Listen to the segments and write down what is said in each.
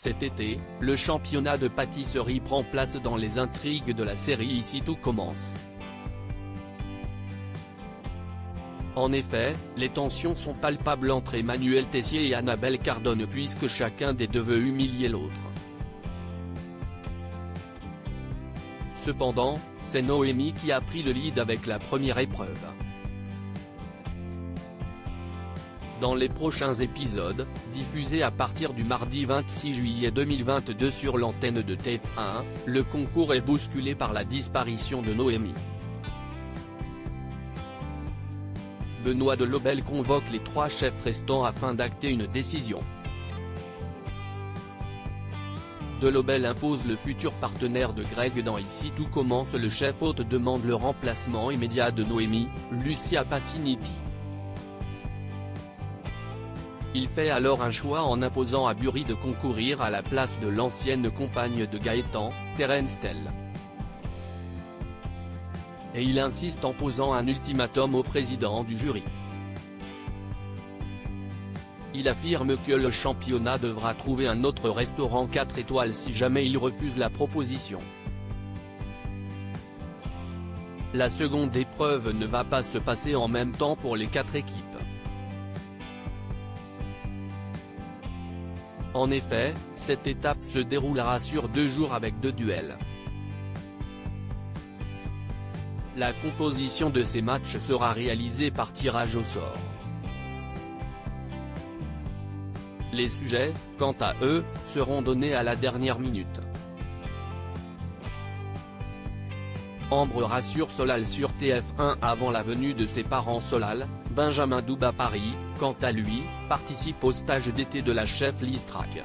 Cet été, le championnat de pâtisserie prend place dans les intrigues de la série Ici tout commence. En effet, les tensions sont palpables entre Emmanuel Tessier et Annabelle Cardone puisque chacun des deux veut humilier l'autre. Cependant, c'est Noémie qui a pris le lead avec la première épreuve. Dans les prochains épisodes, diffusés à partir du mardi 26 juillet 2022 sur l'antenne de TF1, le concours est bousculé par la disparition de Noémie. Benoît Delobel convoque les 3 chefs restants afin d'acter une décision. Delobel impose le futur partenaire de Greg dans Ici tout commence. Le chef hôte demande le remplacement immédiat de Noémie, Lucia Passiniti. Il fait alors un choix en imposant à Burry de concourir à la place de l'ancienne compagne de Gaëtan, Terence Tell. Et il insiste en posant un ultimatum au président du jury. Il affirme que le championnat devra trouver un autre restaurant 4 étoiles si jamais il refuse la proposition. La seconde épreuve ne va pas se passer en même temps pour les 4 équipes. En effet, cette étape se déroulera sur 2 jours avec 2 duels. La composition de ces matchs sera réalisée par tirage au sort. Les sujets, quant à eux, seront donnés à la dernière minute. Ambre rassure Solal sur TF1 avant la venue de ses parents. Solal, Benjamin Douba Paris, quant à lui, participe au stage d'été de la chef Liz Track.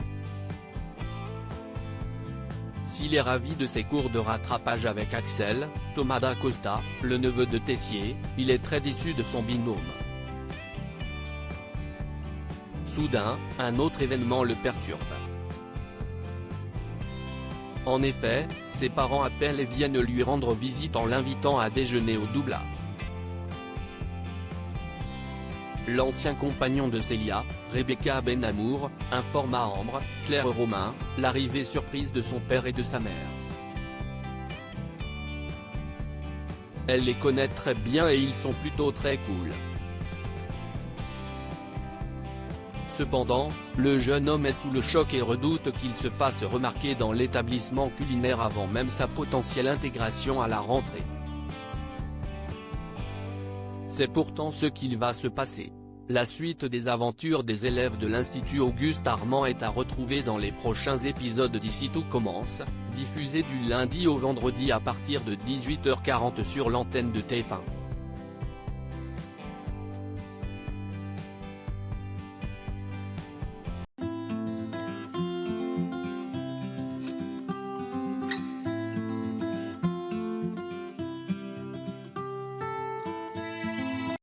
S'il est ravi de ses cours de rattrapage avec Axel, Thomas d'Acosta, le neveu de Tessier, il est très déçu de son binôme. Soudain, un autre événement le perturbe. En effet, ses parents appellent et viennent lui rendre visite en l'invitant à déjeuner au Doubla. L'ancien compagnon de Célia, Rebecca Benamour, informe à Ambre, Claire Romain, l'arrivée surprise de son père et de sa mère. Elle les connaît très bien et ils sont plutôt très cool. Cependant, le jeune homme est sous le choc et redoute qu'il se fasse remarquer dans l'établissement culinaire avant même sa potentielle intégration à la rentrée. C'est pourtant ce qu'il va se passer. La suite des aventures des élèves de l'Institut Auguste Armand est à retrouver dans les prochains épisodes d'Ici tout commence, diffusés du lundi au vendredi à partir de 18h40 sur l'antenne de TF1.